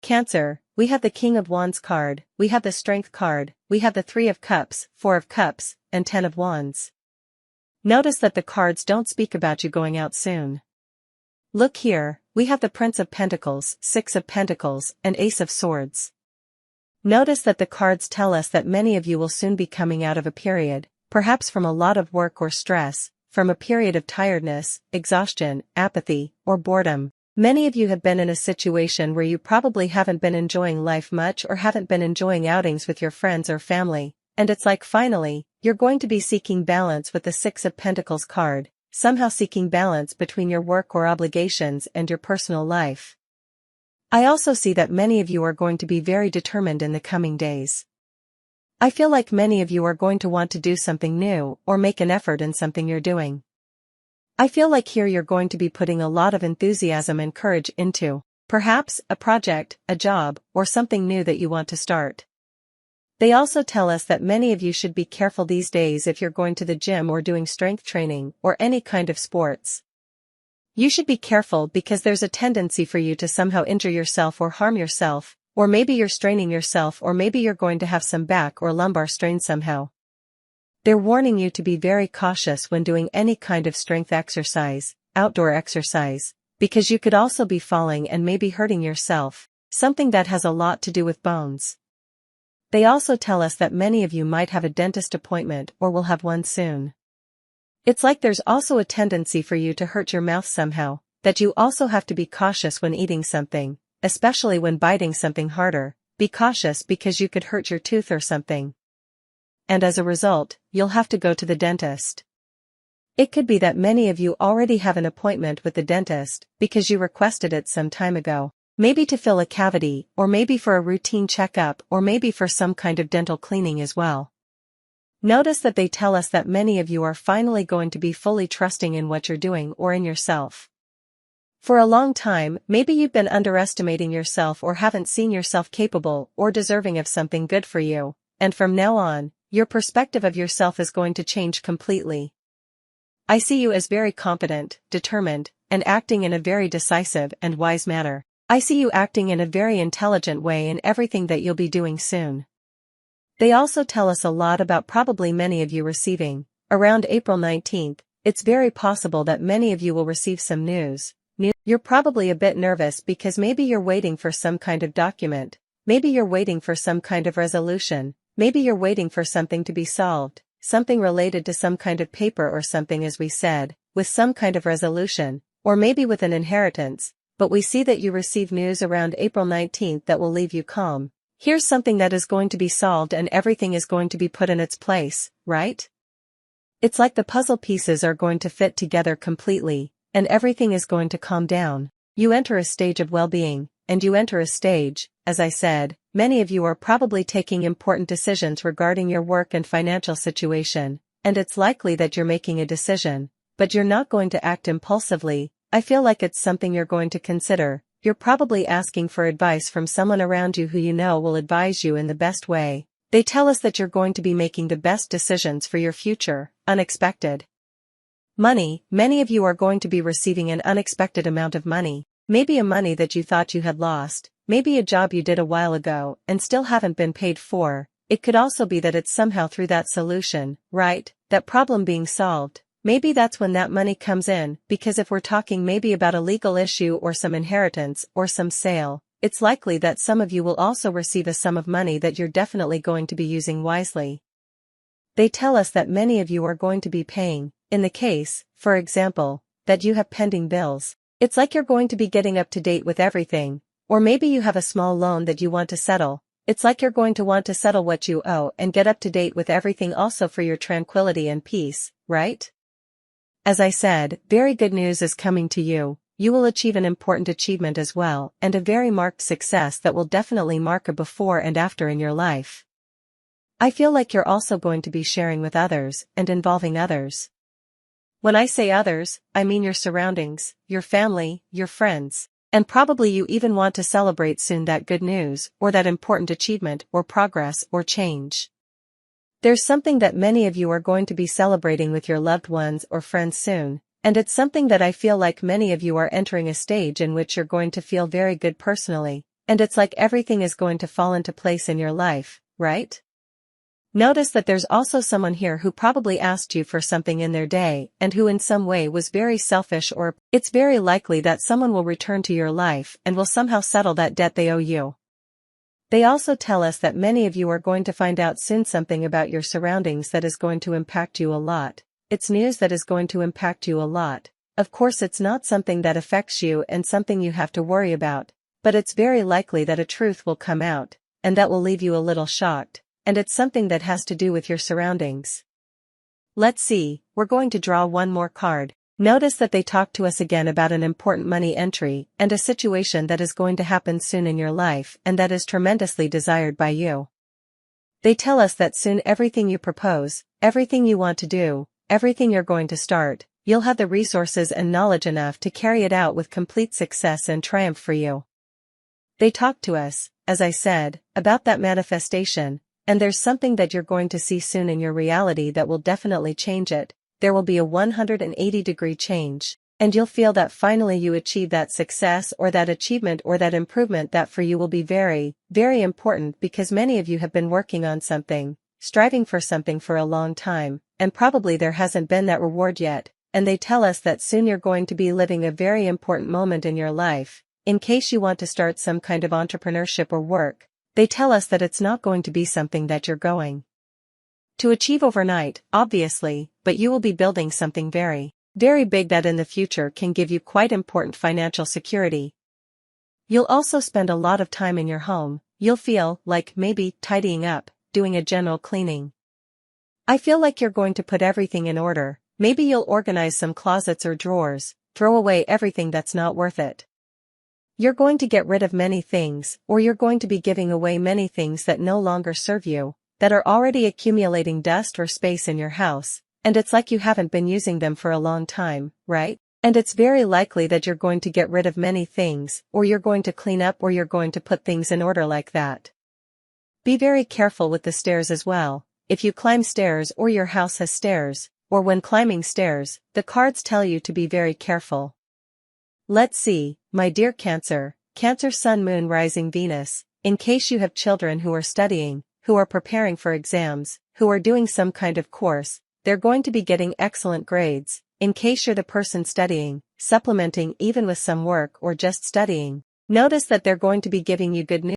Cancer, we have the King of Wands card, we have the Strength card, we have the Three of Cups, Four of Cups, and Ten of Wands. Notice that the cards don't speak about you going out soon. Look here, we have the Prince of Pentacles, Six of Pentacles, and Ace of Swords. Notice that the cards tell us that many of you will soon be coming out of a period, perhaps from a lot of work or stress, from a period of tiredness, exhaustion, apathy, or boredom. Many of you have been in a situation where you probably haven't been enjoying life much or haven't been enjoying outings with your friends or family, and it's like finally, you're going to be seeking balance with the Six of Pentacles card, somehow seeking balance between your work or obligations and your personal life. I also see that many of you are going to be very determined in the coming days. I feel like many of you are going to want to do something new or make an effort in something you're doing. I feel like here you're going to be putting a lot of enthusiasm and courage into, perhaps, a project, a job, or something new that you want to start. They also tell us that many of you should be careful these days if you're going to the gym or doing strength training or any kind of sports. You should be careful because there's a tendency for you to somehow injure yourself or harm yourself, or maybe you're straining yourself, or maybe you're going to have some back or lumbar strain somehow. They're warning you to be very cautious when doing any kind of strength exercise, outdoor exercise, because you could also be falling and maybe hurting yourself, something that has a lot to do with bones. They also tell us that many of you might have a dentist appointment or will have one soon. It's like there's also a tendency for you to hurt your mouth somehow, that you also have to be cautious when eating something, especially when biting something harder. Be cautious because you could hurt your tooth or something. And as a result, you'll have to go to the dentist. It could be that many of you already have an appointment with the dentist because you requested it some time ago, maybe to fill a cavity, or maybe for a routine checkup, or maybe for some kind of dental cleaning as well. Notice that they tell us that many of you are finally going to be fully trusting in what you're doing or in yourself. For a long time, maybe you've been underestimating yourself or haven't seen yourself capable or deserving of something good for you, and from now on, your perspective of yourself is going to change completely. I see you as very confident, determined, and acting in a very decisive and wise manner. I see you acting in a very intelligent way in everything that you'll be doing soon. They also tell us a lot about probably many of you receiving, around April 19th, it's very possible that many of you will receive some news. You're probably a bit nervous because maybe you're waiting for some kind of document, maybe you're waiting for some kind of resolution, maybe you're waiting for something to be solved, something related to some kind of paper or something, as we said, with some kind of resolution, or maybe with an inheritance, but we see that you receive news around April 19th that will leave you calm. Here's something that is going to be solved and everything is going to be put in its place, right? It's like the puzzle pieces are going to fit together completely, and everything is going to calm down. You enter a stage of well-being, and you enter a stage, as I said, many of you are probably taking important decisions regarding your work and financial situation, and it's likely that you're making a decision, but you're not going to act impulsively. I feel like it's something you're going to consider. You're probably asking for advice from someone around you who you know will advise you in the best way. They tell us that you're going to be making the best decisions for your future. Unexpected money. Many of you are going to be receiving an unexpected amount of money, maybe a money that you thought you had lost, maybe a job you did a while ago and still haven't been paid for. It could also be that it's somehow through that solution, right, that problem being solved. Maybe that's when that money comes in, because if we're talking maybe about a legal issue or some inheritance or some sale, it's likely that some of you will also receive a sum of money that you're definitely going to be using wisely. They tell us that many of you are going to be paying, in the case, for example, that you have pending bills. It's like you're going to be getting up to date with everything, or maybe you have a small loan that you want to settle. It's like you're going to want to settle what you owe and get up to date with everything also for your tranquility and peace, right? As I said, very good news is coming to you. You will achieve an important achievement as well, and a very marked success that will definitely mark a before and after in your life. I feel like you're also going to be sharing with others and involving others. When I say others, I mean your surroundings, your family, your friends, and probably you even want to celebrate soon that good news or that important achievement or progress or change. There's something that many of you are going to be celebrating with your loved ones or friends soon, and it's something that I feel like many of you are entering a stage in which you're going to feel very good personally. And it's like everything is going to fall into place in your life, right? Notice that there's also someone here who probably asked you for something in their day and who in some way was very selfish, or it's very likely that someone will return to your life and will somehow settle that debt they owe you. They also tell us that many of you are going to find out soon something about your surroundings that is going to impact you a lot. It's news that is going to impact you a lot. Of course, it's not something that affects you and something you have to worry about, but it's very likely that a truth will come out, and that will leave you a little shocked. And it's something that has to do with your surroundings. Let's see, we're going to draw one more card. Notice that they talk to us again about an important money entry and a situation that is going to happen soon in your life and that is tremendously desired by you. They tell us that soon everything you propose, everything you want to do, everything you're going to start, you'll have the resources and knowledge enough to carry it out with complete success and triumph for you. They talk to us, as I said, about that manifestation. And there's something that you're going to see soon in your reality that will definitely change it. There will be a 180-degree change, and you'll feel that finally you achieve that success or that achievement or that improvement that for you will be very, very important, because many of you have been working on something, striving for something for a long time, and probably there hasn't been that reward yet, and they tell us that soon you're going to be living a very important moment in your life. In case you want to start some kind of entrepreneurship or work, they tell us that it's not going to be something that you're going to achieve overnight, obviously, but you will be building something very, very big that in the future can give you quite important financial security. You'll also spend a lot of time in your home. You'll feel like maybe tidying up, doing a general cleaning. I feel like you're going to put everything in order. Maybe you'll organize some closets or drawers, throw away everything that's not worth it. You're going to get rid of many things, or you're going to be giving away many things that no longer serve you, that are already accumulating dust or space in your house, and it's like you haven't been using them for a long time, right? And it's very likely that you're going to get rid of many things, or you're going to clean up, or you're going to put things in order like that. Be very careful with the stairs as well. If you climb stairs or your house has stairs, or when climbing stairs, the cards tell you to be very careful. Let's see, my dear Cancer, Cancer Sun Moon Rising Venus, in case you have children who are studying, who are preparing for exams, who are doing some kind of course, they're going to be getting excellent grades. In case you're the person studying, supplementing even with some work or just studying, notice that they're going to be giving you good news.